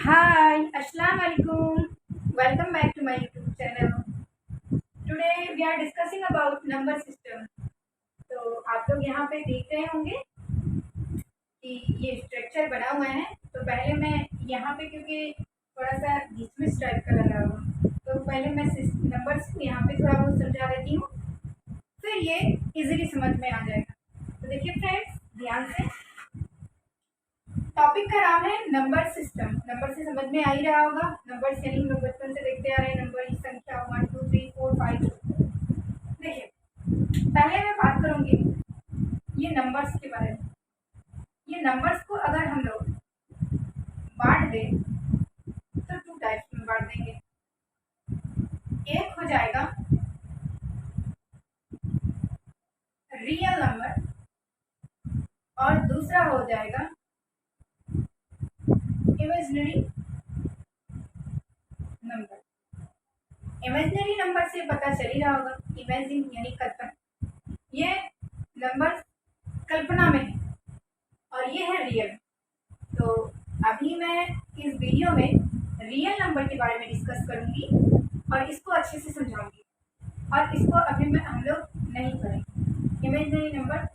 Hi, Assalamu alaikum. Welcome back to my YouTube channel. Today we are discussing about number system. तो आप लोग यहाँ पे देख रहे होंगे कि ये स्ट्रक्चर बना हुआ है। तो पहले मैं यहाँ पे क्योंकि थोड़ा सा घिसमिस टाइप का लगा हुआ, तो पहले मैं नंबर्स को यहाँ पे थोड़ा बहुत समझा देती हूँ, फिर ये इजीली समझ में आ जाएगा। तो देखिए फ्रेंड्स, ध्यान से, टॉपिक का नाम है नंबर सिस्टम। नंबर से समझ में आ ही रहा होगा, नंबर यानी हम लोग बचपन से देखते आ रहे हैं, नंबर की संख्या 1 2 3 4 5। देखिए, पहले मैं बात करूंगी ये नंबर्स के बारे में। ये नंबर्स को अगर हम लोग बांट दें तो टू टाइप्स में बांट देंगे। एक हो जाएगा रियल नंबर और दूसरा हो जाएगा इमेजिनरी नंबर। इमेजिनरी नंबर से पता चल ही रहा होगा, इमेजिन यानी कल्पना। ये नंबर कल्पना में है और ये है रियल। तो अभी मैं इस वीडियो में रियल नंबर के बारे में डिस्कस करूंगी और इसको अच्छे से समझाऊंगी, और इसको अभी हम लोग नहीं करेंगे। इमेजिनरी नंबर,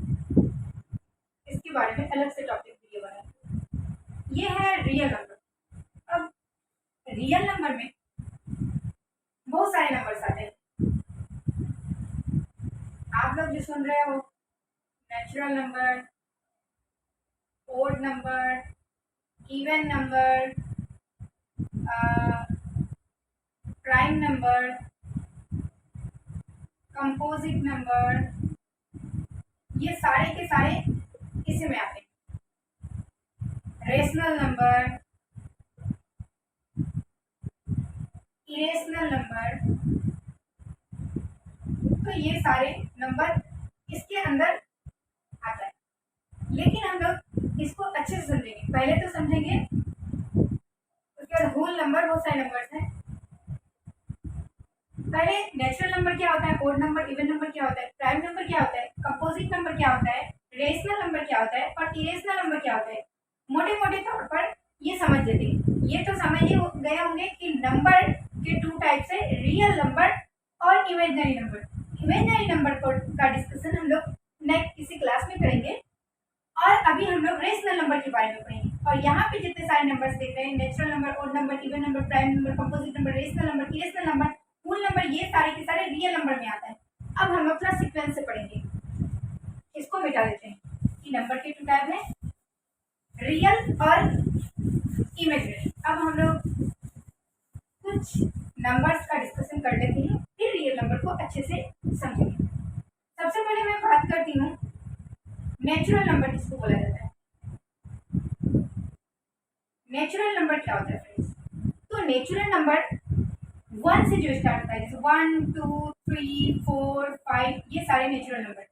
इसके बारे में अलग से टॉपिक वीडियो बनाएंगे। ये है रियल नंबर। अब रियल नंबर में बहुत सारे नंबर्स आते हैं। आप लोग जो सुन रहे हो, natural number, odd number, even number, prime number, composite number, ये सारे के सारे इसी में आते हैं। रेशनल नंबर, इरेशनल नंबर, तो ये सारे नंबर इसके अंदर आता है। लेकिन हम लोग इसको अच्छे से समझेंगे। पहले तो समझेंगे, उसके बाद होल नंबर, बहुत सारे नंबर्स हैं। पहले नेचुरल नंबर क्या होता है, ओड नंबर, इवन नंबर क्या होता है, प्राइम नंबर क्या होता है, कंपोजिट नंबर क्या होता है, रेशनल नंबर क्या होता है और इरेशनल नंबर क्या होता है। मोटे मोटे तौर पर ये समझ लेते हैं। ये तो समझ ही गए होंगे कि नंबर के टू टाइप्स है, रियल नंबर और इमेजिनरी नंबर। इमेजिनरी नंबर का डिस्कशन हम लोग नेक्स्ट किसी क्लास में करेंगे, और अभी हम लोग रेशनल नंबर के बारे में पढ़ेंगे। और यहाँ पे जितने सारे नंबर्स देख रहे हैं, natural number, odd number, even number, prime number, composite number, rational number, irrational number, whole number, ये सारे के सारे रियल नंबर में आता है। अब हम लोग थोड़ा सीक्वेंस से पढ़ेंगे। इसको मिटा देते हैं कि नंबर के टू टाइप है, रियल और इमेजिनरी। अब हम लोग कुछ नंबर्स का डिस्कशन कर लेते हैं, फिर रियल नंबर को अच्छे से समझेंगे। सबसे पहले मैं बात करती हूँ नेचुरल नंबर किसको बोला जाता है। नेचुरल नंबर क्या होता है फ्रेंड्स? तो नेचुरल नंबर 1 से जो स्टार्ट होता है, जैसे 1 2 3 4 5, ये सारे नेचुरल नंबर।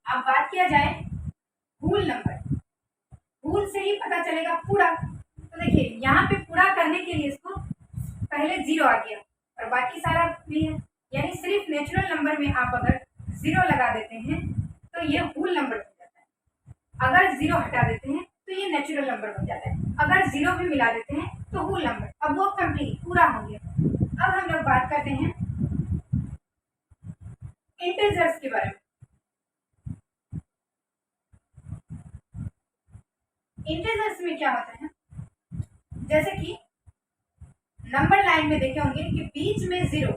अब बात किया जाए होल नंबर, होल से ही पता चलेगा पूरा। तो देखिए, यहाँ पे पूरा करने के लिए इसको पहले 0 आ गया और बाकी सारा भी है, यानी सिर्फ नेचुरल नंबर में आप अगर 0 लगा देते हैं तो ये होल नंबर बन जाता है। अगर 0 हटा देते हैं तो ये नेचुरल नंबर बन जाता है। अगर 0 भी मिला देते हैं तो होल नंबर। अब वो कंप्लीट पूरा हो गया। अब हम लोग बात करते हैं इंटीजर्स के बारे में। इंटीजर्स में क्या होता है, जैसे कि नंबर लाइन में देखे होंगे कि बीच में 0,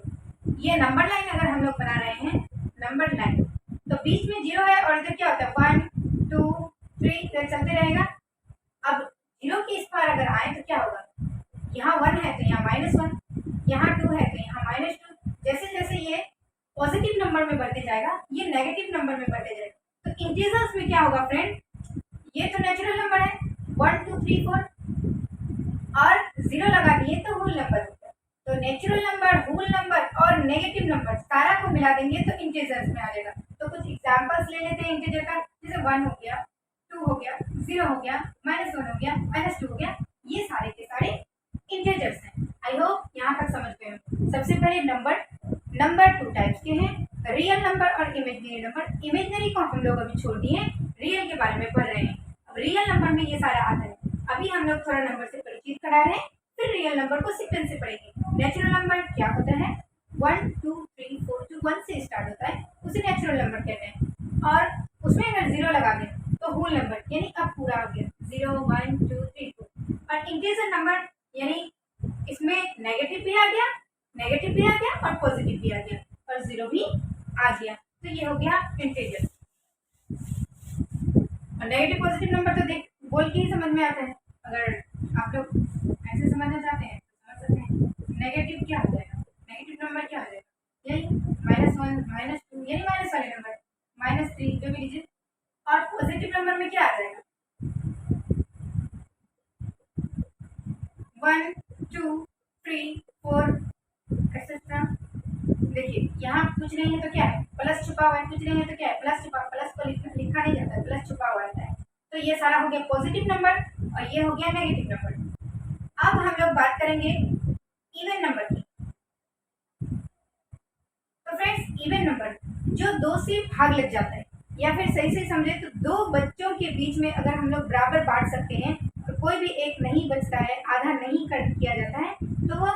ये नंबर लाइन अगर हम लोग बना रहे हैं, नंबर लाइन, तो बीच में 0 है और इधर क्या होता है 1 2 3 चलते रहेगा। अब 0 की इस पार अगर आए तो क्या होगा, यहाँ 1 है तो यहाँ -1, यहाँ 2 है तो यहाँ -2। जैसे जैसे ये पॉजिटिव नंबर में बढ़ते जाएगा, ये नेगेटिव नंबर में बढ़ते जाएगा। तो इंटीजर्स में क्या होगा फ्रेंड, ये तो नेचुरल नंबर है 1 2 3 4, और 0 लगा दिए तो होल नंबर होगा। तो नेचुरल नंबर, होल नंबर और नेगेटिव नंबर सारा को मिला देंगे तो इंटीजर्स में आ जाएगा। तो कुछ एग्जांपल्स ले लेते हैं इंटीजर का, जैसे 1 हो गया, 2 हो गया, 0 हो गया, -1 हो गया, -2 हो गया, ये सारे के सारे इंटीजर्स हैं। आई होप यहाँ तक समझ गए हो। सबसे पहले नंबर टू टाइप्स के हैं, रियल नंबर और इमेजिनरी नंबर। इमेजिनरी को हम लोग अभी छोड़ दिए, रियल के बारे में पढ़ रहे हैं। अब रियल नंबर में ये सारा आता है। अभी हम लोग थोड़ा नंबर से परिचित करा रहे हैं, फिर रियल नंबर को सीक्वेंस से पढ़ेंगे। नेचुरल नंबर क्या होता है, 1 2 3 4 जो 1 से स्टार्ट होता है उसे नेचुरल नंबर कहते हैं। और उसमें अगर 0 लगा दें तो होल नंबर यानी अब पूरा हो गया 0 1 2 3 4। और इंटीजर नंबर यानी इसमें नेगेटिव भी आ गया और पॉजिटिव भी आ गया और 0 भी आ गया, तो ये हो गया इंटीजर। और नेगेटिव पॉजिटिव नंबर तो देख बोल के ही समझ में आता है, अगर आप लोग ऐसे समझना चाहते हैं तो समझ सकते हैं। नेगेटिव क्या हो जाएगा, नेगेटिव नंबर क्या हो जाएगा, यही -1 -2 यानी माइनस वाले नंबर, -3 जो भी लीजिए। और पॉजिटिव नंबर में क्या आ जाएगा, 1 2 3 4 एक्सेट्रा। देखिए यहाँ कुछ नहीं है तो क्या है, प्लस छुपा हुआ है, कुछ नहीं है तो क्या है, प्लस छुपा, प्लस को लिखा नहीं जाता है, प्लस छुपा हुआ रहता है। तो ये सारा हो गया पॉजिटिव नंबर और ये हो गया नेगेटिव नंबर। अब हम लोग बात करेंगे इवन नंबर की। तो फ्रेंड्स इवन नंबर जो 2 से भाग लग जाता है, या फिर सही से समझे तो दो बच्चों के बीच में अगर हम लोग बराबर बांट सकते हैं तो कोई भी एक नहीं बचता है, आधा नहीं कर किया जाता है, तो वो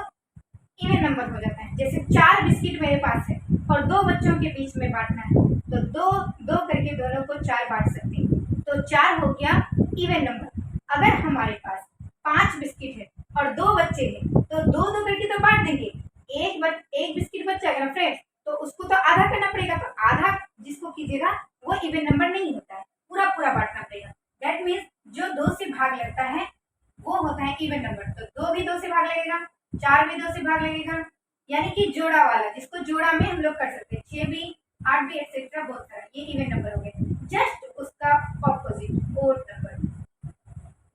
इवन नंबर हो जाता है। जैसे 4 बिस्किट मेरे पास है और 2 बच्चों के बीच में बांटना है, तो दो दो करके दोनों को 4 बांट सकते हैं, तो 4 हो गया इवन नंबर। अगर हमारे पास 5 बिस्किट है और 2 बच्चे हैं तो दो दो करके तो बांट देंगे, एक बिस्किट बच जाएगा ना फ्रेंड्स, तो उसको तो आधा करना पड़ेगा, तो आधा जिसको कीजिएगा वो इवन नंबर नहीं होता है, पूरा पूरा बांटना पड़ेगा। दैट मीन्स जो 2 से भाग लगता है वो होता है इवन नंबर। तो 2 भी 2 से भाग लगेगा, 4 भी 2 से भाग लगेगा, यानी कि जोड़ा वाला, जिसको जोड़ा में हम लोग कर सकते हैं, 6 भी 8 भी एक्सेट्रा बहुत सारा, ये इवन नंबर हो गया। जस्ट उसका ऑपोजिट ओड नंबर,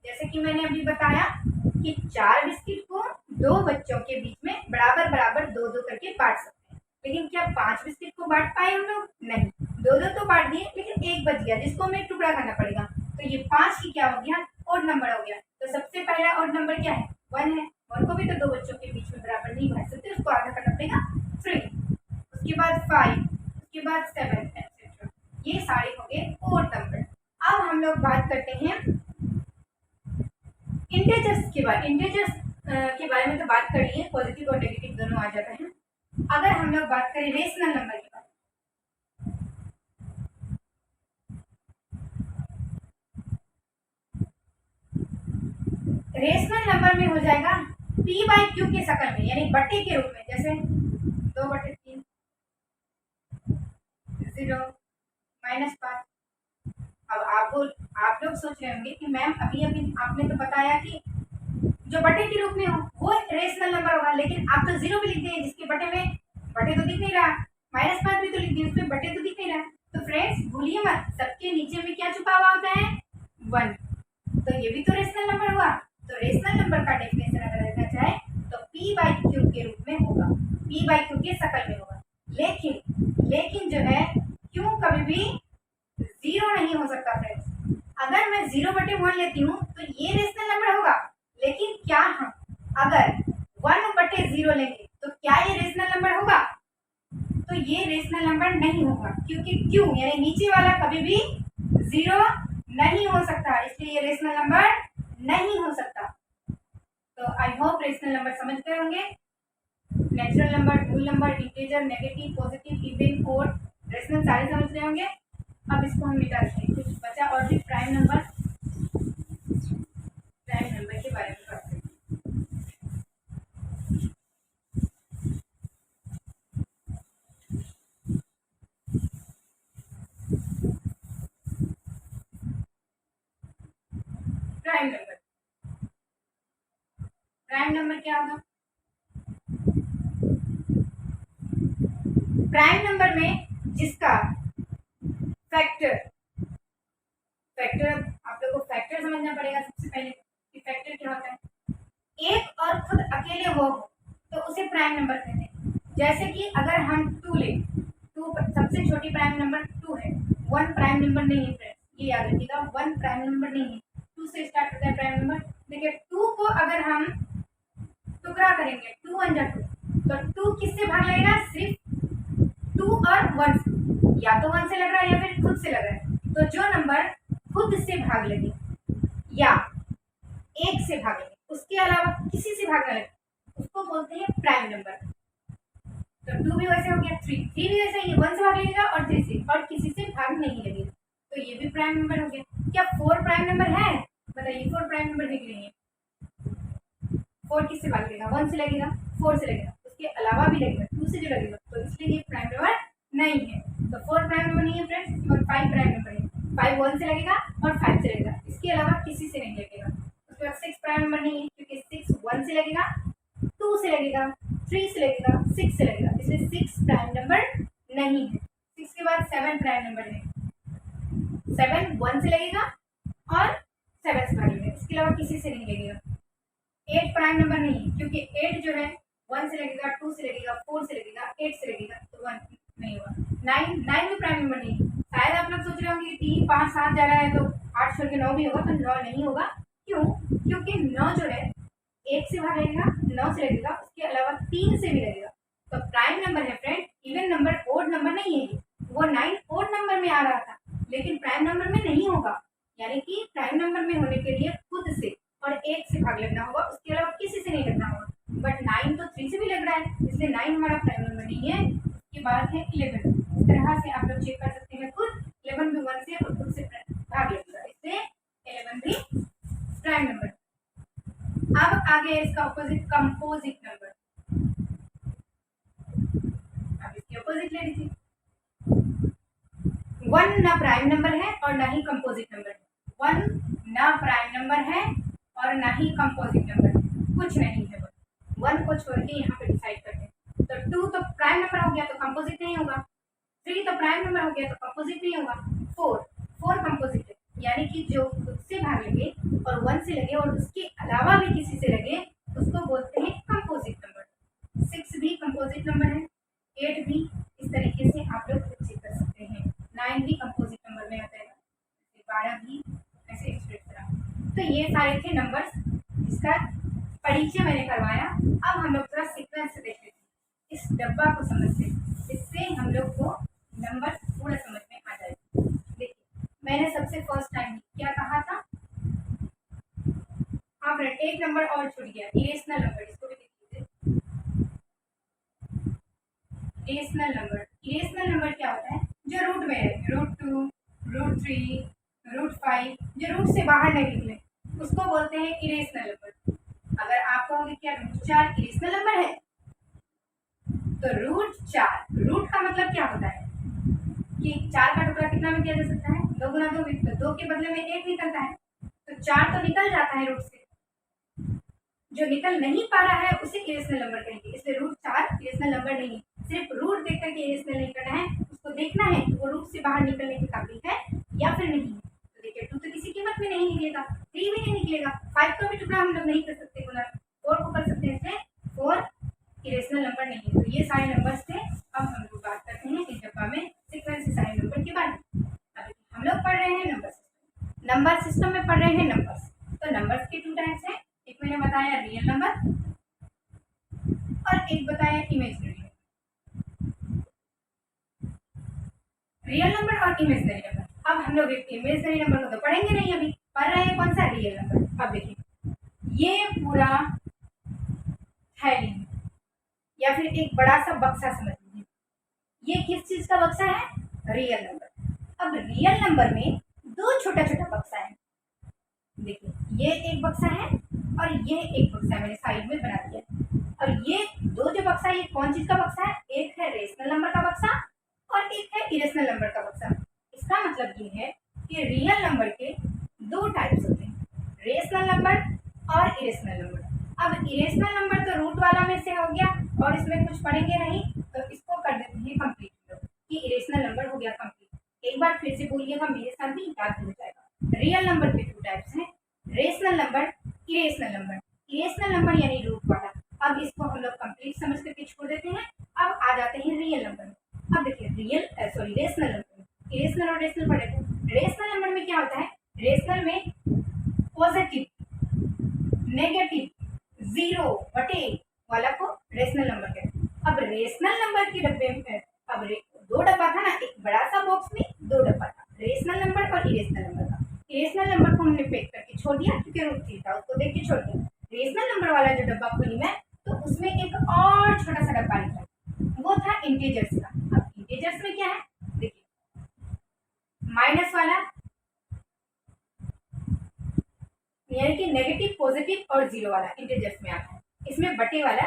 जैसे कि मैंने अभी बताया कि 4 बिस्किट को 2 बच्चों के बीच में बराबर बराबर 2 2 करके बांट सकते हैं, लेकिन क्या 5 बिस्किट को बांट पाए हम लोग, नहीं, 2 2 तो बांट दिए लेकिन एक बच गया जिसको हमें टुकड़ा करना पड़ेगा, तो ये 5 की क्या हो गया, ओड नंबर हो गया। तो सबसे पहला ओड नंबर क्या है, 1 है, 1 को भी तो 2 बच्चों के बीच में बराबर नहीं बांट सकते, उसको आधा करना पड़ेगा 3, उसके बाद 5, उसके बाद 7 एक्सेट्रा, ये सारे हो गए ओड नंबर। अब हम लोग बात करते हैं इंटीजर्स के बारे, इंटीजर्स के बारे में तो बात कर लिए, पॉजिटिव और नेगेटिव दोनों आ जाता है। अगर हम लोग बात करें रेशनल नंबर के बारे में, रेशनल नंबर में हो जाएगा p/q के शक्ल में, यानी बट्टे के रूप में, जैसे 2/3 0 -5। अब आप लोग सोच रहे होंगे कि मैम अभी अभी आपने तो बताया कि जो बटे के रूप में हो वो रेशनल नंबर होगा, लेकिन आप तो 0 भी लिख दिए जिसके बटे में बटे तो दिख नहीं रहा, -5 भी तो लिख दिए उसमें बटे तो दिख नहीं रहा। तो फ्रेंड्स भूलिए मत, सबके नीचे में क्या छुपा हुआ होता है, 1, तो ये भी तो रेशनल नंबर हुआ। तो रेशनल नंबर का डेफिनेशन अगर रखना चाहे तो p/q के रूप में होगा, p/q के शक्ल में होगा। लेकिन जो है क्यों कभी भी 0 नहीं हो सकता फ्रेंड्स। अगर मैं 0/1 लेती हूँ तो ये रेशनल नंबर होगा, लेकिन क्या हम अगर 1/0 लेंगे तो क्या ये रेशनल नंबर होगा, तो ये रेशनल नंबर नहीं होगा, क्योंकि क्यों यानी नीचे वाला कभी भी 0 नहीं हो सकता, इसलिए ये रेशनल नंबर नहीं हो सकता। तो आई होप रेशनल नंबर समझ गए होंगे, natural number, whole number, integer, negative, positive, even, odd, rational सारे समझ रहे होंगे। अब इसको हम मिटा देते हैं, कुछ बचा और भी प्राइम नंबर के बारे में बात करें। प्राइम नंबर क्या होगा, प्राइम नंबर में जिसका फैक्टर आप लोगों को फैक्टर समझना पड़ेगा सबसे पहले कि फैक्टर क्या होता है। एक और खुद अकेले हो तो उसे प्राइम नंबर कहते हैं। जैसे कि अगर हम 2 ले, 2 सबसे छोटी प्राइम नंबर 2 है, 1 प्राइम नंबर नहीं है फ्रेंड्स, ये याद रखिएगा, 1 प्राइम नंबर नहीं है, 2 से स्टार्ट होता है प्राइम नंबर। देखिए 2 को अगर हम टुकड़ा करेंगे 2 1 जा 2, तो 2 किससे भाग लगेगा, सिर्फ 2 और 1 से, या तो 1 से लग रहा है या फिर खुद से लग रहा है, तो जो नंबर खुद से भाग लगे या एक से भागेंगे, उसके अलावा किसी से भागने लगे, उसको बोलते हैं प्राइम नंबर। तो 2 भी वैसे हो गया, 3 भी वैसे ही, 1 से भाग लगेगा और 3 से, और किसी से भाग नहीं लगेगा, तो ये भी प्राइम नंबर हो गया। क्या 4 प्राइम नंबर है? बताइए, 4 प्राइम नंबर है कि नहीं है? 4 किससे भाग लगेगा? 1 से लगेगा, 4 से लगेगा, उसके अलावा भी लगेगा, 2 से जो लगेगा, तो इसलिए ये प्राइम नंबर नहीं है। तो 4 प्राइम नंबर नहीं है फ्रेंड्स, और 5 प्राइम नंबर है। 5 1 से लगेगा और 5 से लगेगा, इसके अलावा किसी से नहीं लगेगा। उसके बाद 6 प्राइम नंबर नहीं है, क्योंकि 6 1 से लगेगा, 2 से लगेगा, 3 से लगेगा, 6 से लगेगा, इसलिए 6 प्राइम नंबर नहीं है। 6 के बाद 7 प्राइम नंबर है, 7 1 से लगेगा और 7 से भाग लगेगा, इसके अलावा किसी से नहीं लगेगा। 8 प्राइम नंबर नहीं है, क्योंकि 8 जो है 1 से लगेगा, 2 से लगेगा, 4 से लगेगा, 8 से लगेगा, तो 1 नहीं होगा। 9 भी प्राइम नंबर नहीं है। शायद आप लोग सोच रहे होंगे कि 3 5 7 जा रहा है तो 8 छोड़ के 9 भी होगा, तो 9 नहीं होगा। क्यों? क्योंकि 9 जो है 1 से भाग लगेगा, 9 से लगेगा, उसके अलावा 3 से भी लगेगा, तो प्राइम नंबर है friend, even number, odd number नहीं है। वो 9 ओड नंबर में आ रहा था, लेकिन प्राइम नंबर में नहीं होगा, यानी कि प्राइम नंबर में होने के लिए खुद से और 1 से भाग लगना होगा, उसके अलावा किसी से नहीं लगना होगा। बट 9 तो 3 से भी लग रहा है, इसलिए 9 हमारा प्राइम नंबर नहीं है। उसके बाद है 11। इस तरह से आप लोग चेक कर सकते हैं खुद, 11 भी 1 से और खुद से भाग लगेगा, इसलिए 11 भी प्राइम नंबर। अब आगे इसका ऑपोजिट कंपोजिट नंबर। अब इसकी ऑपोजिट ले लीजिए। 1 ना प्राइम नंबर है और ना ही कंपोजिट नंबर है। 1 ना प्राइम नंबर है और ना ही कंपोजिट नंबर है, कुछ नहीं है। 1 को छोड़ के यहाँ पे डिसाइड करते हैं। तो 2 तो प्राइम नंबर हो गया तो कंपोजिट नहीं होगा, 3 तो प्राइम नंबर हो गया तो कंपोजिट नहीं होगा, 4 कंपोजिट है, यानी कि जो खुद से भाग लगे और 1 से लगे और उसके अलावा भी किसी से लगे, उसको बोलते हैं कंपोजिट नंबर। 6 भी कंपोजिट नंबर है, 8 भी। इस तरीके से आप लोग खुद चेक कर सकते हैं। 9 भी कंपोजिट नंबर में आता है, 12 भी, ऐसे इस तरह। तो ये सारे थे नंबर्स जिसका परिचय मैंने करवाया। अब हम लोग थोड़ा सीक्वेंस से देख लेते हैं, इस डब्बा को समझते हैं, इससे हम लोग को नंबर पूरा समझ में आ जाएगा। देखिए, मैंने सबसे फर्स्ट टाइम क्या कहा था? हाँ फ्रेंड, एक नंबर और छूट गया, इरेशनल नंबर, इसको भी देख लीजिए। इरेशनल नंबर, इरेशनल नंबर क्या होता है? जो रूट में है, √2, √3, √5, जो रूट से बाहर नहीं निकले, उसको बोलते हैं इरेशनल नंबर। अगर आप कहोगे क्या √4 इरेशनल नंबर है, तो √4, रूट का मतलब क्या होता है कि 4 का टुकड़ा कितना में किया जा सकता है? 2 गुना 2 में, तो 2 के बदले में 1 निकलता है, तो 4 तो निकल जाता है रूट से। जो निकल नहीं पा रहा है उसे इरेशनल नंबर कहेंगे, इसलिए √4 इरेशनल नंबर नहीं है। सिर्फ रूट देख करके इरेशनल नहीं करना है, उसको देखना है कि वो रूट से बाहर निकलने के काबिल है या फिर नहीं है। तो देखिए, 2 तो किसी कीमत में नहीं निकलेगा, 3 भी नहीं निकलेगा, 5 का भी टुकड़ा हम लोग नहीं कर सकते गुना, 4 को कर सकते हैं, इसलिए 4 इरेशनल नंबर नहीं है। तो ये सारे नंबर्स थे। अब हम लोग बात करते हैं इस डब्बा में सीक्वेंस से सारे नंबर के बारे में। अब हम लोग पढ़ रहे हैं नंबर सिस्टम, नंबर सिस्टम में पढ़ रहे हैं नंबर्स। तो नंबर्स के 2 टाइप्स हैं, एक मैंने बताया रियल नंबर और एक बताया इमेजिनरी। रियल नंबर और इमेजिनरी नंबर। अब हम लोग इमेजिनरी नंबर को तो पढ़ेंगे नहीं, अभी पढ़ रहे हैं कौन सा? Real number. अब देखिए, ये पूरा थैली या फिर एक बड़ा सा बक्सा समझ लीजिए, ये किस चीज का बक्सा है? Real number. अब रियल नंबर में 2 छोटा छोटा बक्सा है। देखिए, ये एक बक्सा है और ये एक बक्सा है, मैंने साइड में बना दिया। और ये 2 जो बक्सा है, ये कौन चीज का बक्सा है? एक है रेशनल नंबर का बक्सा और एक है इरेशनल नंबर का बक्सा। इसका मतलब ये है कि रियल नंबर के 2 टाइप्स होते हैं, रेशनल नंबर और इरेशनल नंबर। अब इरेशनल नंबर तो रूट वाला में से हो गया और इसमें कुछ पढ़ेंगे नहीं, तो इसको कर देते हैं कंप्लीट कि इरेशनल नंबर हो गया कंप्लीट। एक बार फिर से बोलिएगा, मेरे साथ भी याद हो जाएगा। रियल नंबर के 2 टाइप्स हैं, rational number, irrational number. Irrational number यानी रूट वाला। अब इसको हम लोग कंप्लीट समझ करके छोड़ देते हैं। अब आ जाते हैं रियल नंबर में। अब देखिए, रेशनल नंबर में इरेशनल और रेशनल पढ़े थे। रेशनल नंबर में क्या होता है? रेशनल में पॉजिटिव, नेगेटिव, 0 बटे वाला को रेशनल नंबर कहते हैं। अब रेशनल नंबर के डब्बे में अब 2 डब्बा था ना, एक बड़ा सा बॉक्स में 2 डब्बा था, रेशनल नंबर और इरेशनल नंबर का। रेशनल नंबर को हमने पैक करके छोड़ दिया क्योंकि रूट 3 था, उसको देख के छोड़ दिया। रेशनल नंबर वाला जो डब्बा खोली मैं, तो उसमें एक और छोटा सा डब्बा निकला, वो था इंटीजर्स का। अब इंटीजर्स में क्या है देखिए, माइनस वाला यानी कि नेगेटिव, पॉजिटिव और जीरो वाला इंटीजर्स में आता है। इसमें बटे वाला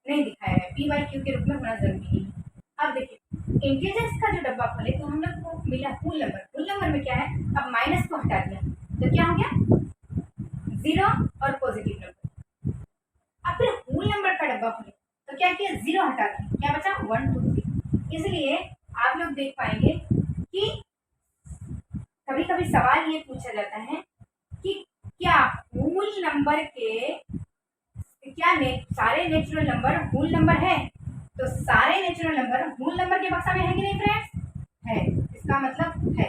नहीं दिखाया है, पी वाई क्यू के रूप में होना जरूरी नहीं है। अब देखिए इंटीजर्स का जो डब्बा खोले तो हम लोग को मिला होल नंबर। होल नंबर में क्या है, अब माइनस को हटा दिया तो क्या हो गया, जीरो और पॉजिटिव नंबर। अब फिर होल नंबर का डब्बा खोले तो क्या किया, जीरो हटा दिया, क्या बचा 1 2 3। इसलिए आप लोग देख पाएंगे कि कभी कभी सवाल ये पूछा जाता है कि क्या होल नंबर के सारे नेचुरल नंबर होल नंबर है, तो सारे नेचुरल नंबर होल नंबर के बक्सा में है कि नहीं फ्रेंड्स, है। इसका मतलब है।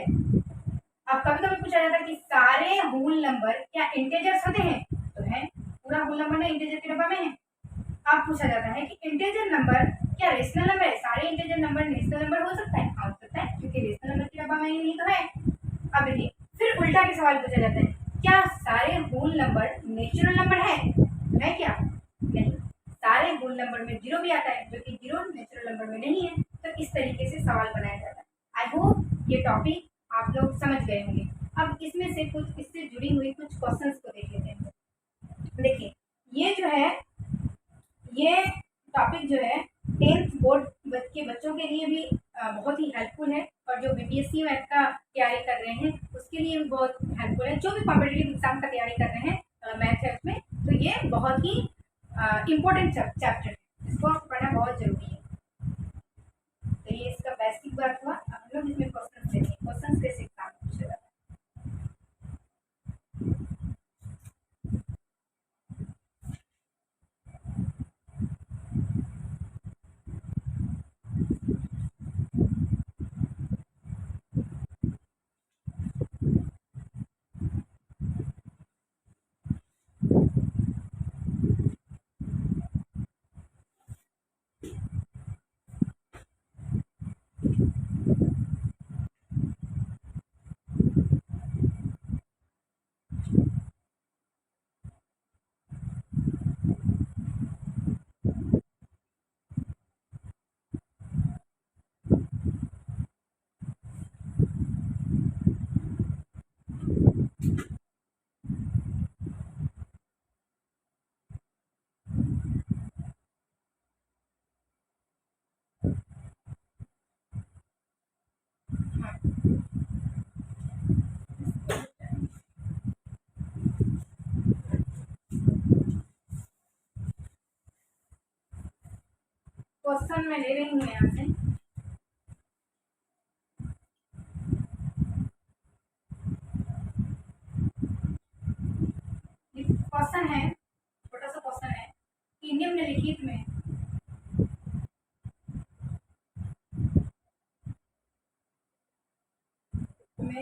अब कभी कभी पूछा जाता है कि सारे होल नंबर क्या इंटीजर्स होते हैं, तो है, पूरा होल नंबर ना इंटीजर के डब्बा में है। अब पूछा जाता है कि इंटीजर नंबर क्या रेशनल नंबर है, सारे इंटीजर नंबर रेशनल नंबर हो सकता है, हो सकता है, क्योंकि रेशनल नंबर के डब्बा में ही नहीं तो है। अब देखिए फिर उल्टा के सवाल पूछा जाता है, क्या सारे होल नंबर नेचुरल नंबर है क्या, नहीं, सारे होल नंबर में जीरो भी आता है, जो कि जीरो नेचुरल नंबर में नहीं है। तो इस तरीके से सवाल बनाया जाता है। आई होप ये टॉपिक आप लोग समझ गए होंगे। अब इसमें से कुछ इससे जुड़ी हुई कुछ क्वेश्चंस को देख लेते हैं। देखिए ये जो है, ये टॉपिक जो है 10th बोर्ड के बच्चों के लिए भी बहुत ही हेल्पफुल है, और जो बीपीएससी मैथ का तैयारी कर रहे हैं उसके लिए भी बहुत हेल्पफुल है। जो भी कॉम्पिटिटिव एग्जाम का तैयारी कर रहे हैं मैथ है उसमें, तो ये बहुत ही इम्पोर्टेंट चैप्टर है, इसको पढ़ना बहुत जरूरी है। तो ये इसका बेसिक बात हुआ। अब हम लोग इसमें क्वेश्चन लेते हैं, क्वेश्चन कैसे एग्जाम पूछा जाता है। क्वेश्चन मैं ले रही हूँ यहाँ से। क्वेश्चन है, छोटा सा क्वेश्चन है कि निम्नलिखित में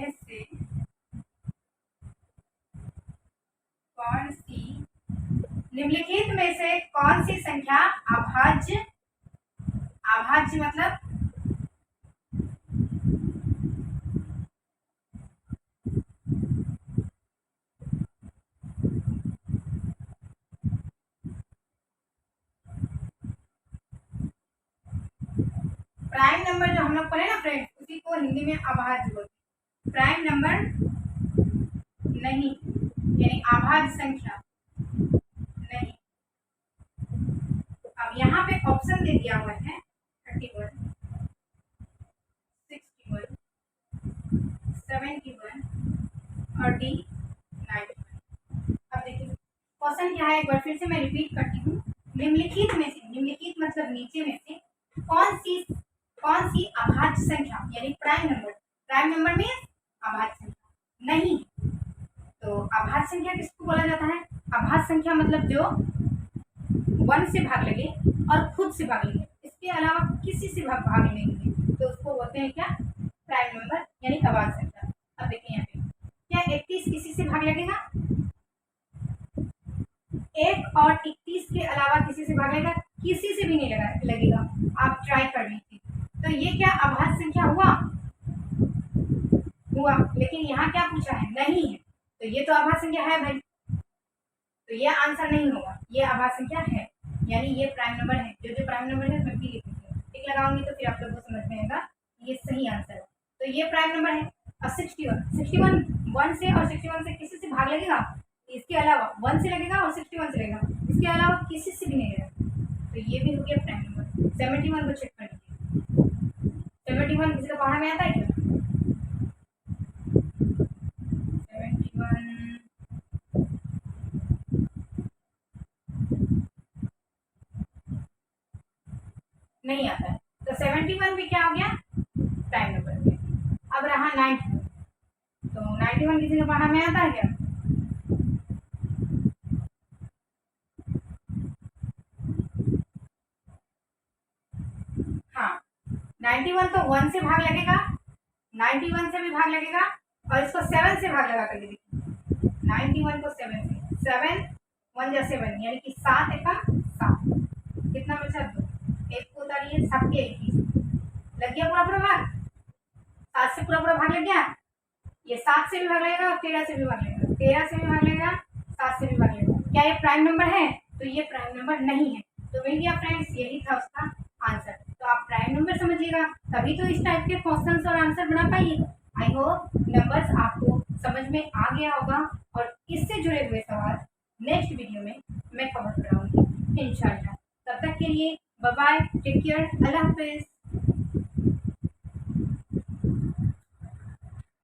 से कौन सी, निम्नलिखित में से कौन सी संख्या अभाज्य, अभाज्य मतलब प्राइम नंबर, जो हम लोग पढ़े ना फ्रेंड्स, उसी को हिंदी में अभाज्य बोलते हैं। प्राइम नंबर नहीं, यानी अभाज्य संख्या नहीं। अब यहाँ पे ऑप्शन दे दिया हुआ है 31, 61, 71 और डी 91। अब देखिए क्वेश्चन क्या है, एक बार फिर से मैं रिपीट करती हूँ। निम्नलिखित में से, निम्नलिखित मतलब नीचे में से कौन सी अभाज्य संख्या यानी प्राइम नंबर, प्राइम नंबर में अभाज्य संख्या नहीं। तो अभाज्य संख्या किसको बोला जाता है, अभाज्य संख्या मतलब जो 1 से भाग लगे और खुद से भाग लगे, इसके अलावा किसी से भाग नहीं लगे, तो उसको बोलते हैं क्या, प्राइम नंबर यानी अभाज्य संख्या। अब देखिए यहाँ पे क्या 31 किसी से भाग लगेगा, 1 और 31 के अलावा किसी से भाग लगेगा, किसी से भी नहीं लगेगा। आप ट्राई कर लीजिए। तो ये क्या अभाज्य संख्या हुआ, हुआ, लेकिन यहाँ क्या पूछा है, नहीं है, तो ये तो आभाज्य संख्या है भाई, तो ये आंसर नहीं होगा, ये आभाज्य संख्या है, यानी ये प्राइम नंबर है। जो प्राइम नंबर है मैं भी लिख दूंगी, टिक लगाऊंगी तो फिर आप लोगों को समझ में आएगा ये सही आंसर है। तो ये प्राइम नंबर है। अब 61 1 से और 61 से किसी से भाग लगेगा, इसके अलावा 1 से लगेगा और 61 से लगेगा, इसके अलावा किसी से भी नहीं लगेगा, तो ये भी हो गया प्राइम नंबर। 71 को चेक कर लीजिए, 71 किसी का पढ़ा में आता है क्या? 71 नहीं आता है, तो 71 भी क्या हो गया, प्राइम नंबर हो गया। अब रहा 91, तो 91 किसी का पढ़ा में आता है क्या? हाँ, 91 तो 1 से भाग लगेगा, 91 से भी भाग लगेगा, और इसको 7 से भाग लगा करके देखिए, 91 को 7 से, 7 1 जा 7, यानी कि 7 एका 7, कितना बचा, 2, एक को उतारिए, 7 के 21, लग गया पूरा पूरा भाग, 7 से पूरा पूरा भाग लग गया। ये 7 से भी भाग लगेगा और 13 से भी भाग लगेगा, 13 से भी भाग लगेगा, 7 से भी भाग लगेगा। क्या ये प्राइम नंबर है? तो ये प्राइम नंबर नहीं है। तो मिल गया फ्रेंड्स, यही था उसका आंसर। तो आप प्राइम नंबर समझिएगा, तभी तो इस टाइप के क्वेश्चंस और आंसर बना पाइएगा। आई होप नंबर्स आपको समझ में आ गया होगा, और इससे जुड़े हुए सवाल नेक्स्ट वीडियो में मैं कवर कराऊंगी इंशाल्लाह। तब तक के लिए बाय बाय, टेक केयर, अल्लाह हाफिज।